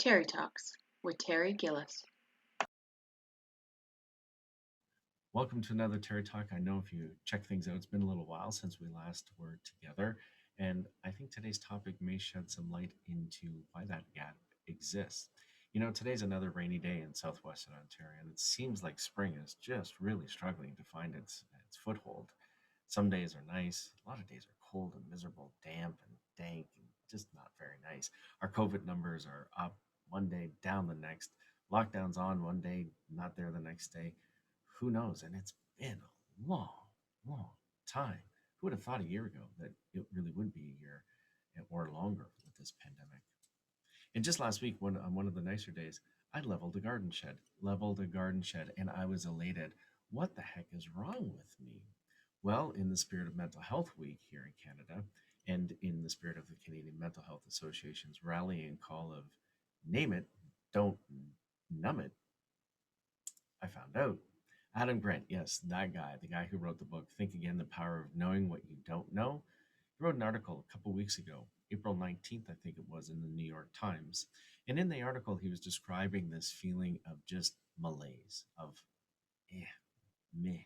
Terry Talks with Terry Gillis. Welcome to another Terry Talk. I know if you check things out, it's been a little while since we last were together. And I think today's topic may shed some light into why that gap exists. Today's another rainy day in southwestern Ontario, and it seems like spring is just really struggling to find its foothold. Some days are nice, a lot of days are cold and miserable, damp and dank, and just not very nice. Our COVID numbers are up one day, down the next. Lockdowns on one day, not there the next day. Who knows? And it's been a long time. Who would have thought a year ago that it really would be a year or longer with this pandemic? And just last week, on one of the nicer days, I leveled a garden shed, and I was elated. What the heck is wrong with me? Well, in the spirit of Mental Health Week here in Canada, and in the spirit of the Canadian Mental Health Association's rallying call of name it, don't numb it, I found out. Adam Grant, yes, that guy, the guy who wrote the book, Think Again, The Power of Knowing What You Don't Know. He wrote an article a couple weeks ago, April 19th, I think it was, in the New York Times. And in the article, he was describing this feeling of just malaise, of eh, meh.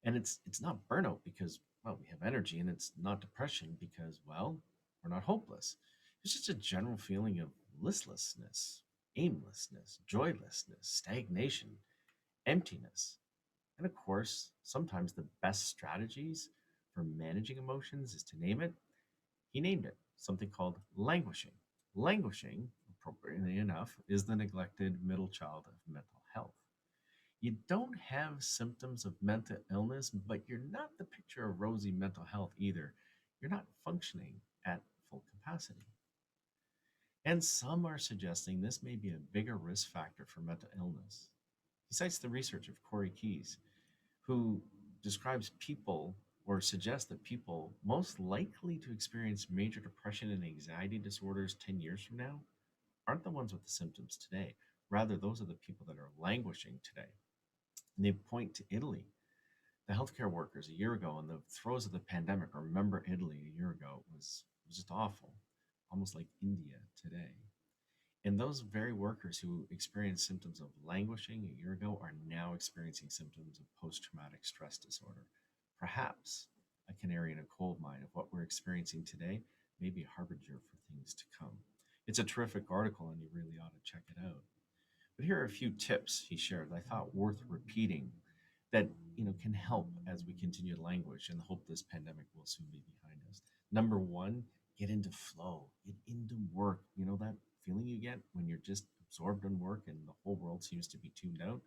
And it's not burnout because, well, we have energy, and it's not depression because, well, we're not hopeless. It's just a general feeling of listlessness, aimlessness, joylessness, stagnation, emptiness. And of course, sometimes the best strategies for managing emotions is to name it. He named it something called languishing. Languishing, appropriately enough, is the neglected middle child of mental health. You don't have symptoms of mental illness, but you're not the picture of rosy mental health either. You're not functioning at full capacity. And some are suggesting this may be a bigger risk factor for mental illness. He cites the research of Corey Keyes, who describes people or suggests that people most likely to experience major depression and anxiety disorders 10 years from now aren't the ones with the symptoms today. Rather, those are the people that are languishing today. And they point to Italy. The healthcare workers a year ago in the throes of the pandemic, or remember Italy a year ago, it was just awful, almost like India today. And those very workers who experienced symptoms of languishing a year ago are now experiencing symptoms of post traumatic stress disorder. Perhaps a canary in a coal mine of what we're experiencing today may be a harbinger for things to come. It's a terrific article, and you really ought to check it out. But here are a few tips he shared I thought worth repeating that can help as we continue to languish and hope this pandemic will soon be behind us. Number one, get into flow, get into work. You know that feeling you get when you're just absorbed in work and the whole world seems to be tuned out?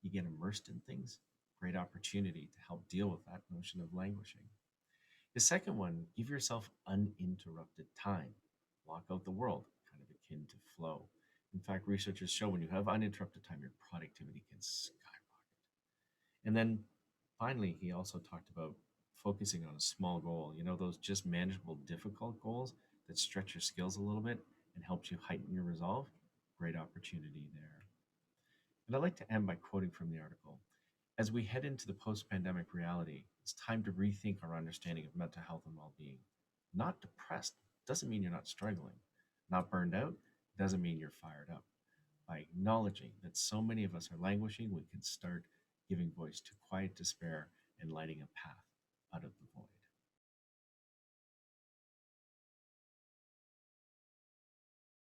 You get immersed in things. Great opportunity to help deal with that notion of languishing. The second one, give yourself uninterrupted time. Block out the world, kind of akin to flow. In fact, researchers show when you have uninterrupted time, your productivity can skyrocket. And then finally, he also talked about focusing on a small goal, those just manageable, difficult goals that stretch your skills a little bit and helps you heighten your resolve. Great opportunity there. And I'd like to end by quoting from the article. As we head into the post pandemic reality, it's time to rethink our understanding of mental health and well being. Not depressed doesn't mean you're not struggling. Not burned out doesn't mean you're fired up. By acknowledging that so many of us are languishing, we can start giving voice to quiet despair and lighting a path out of the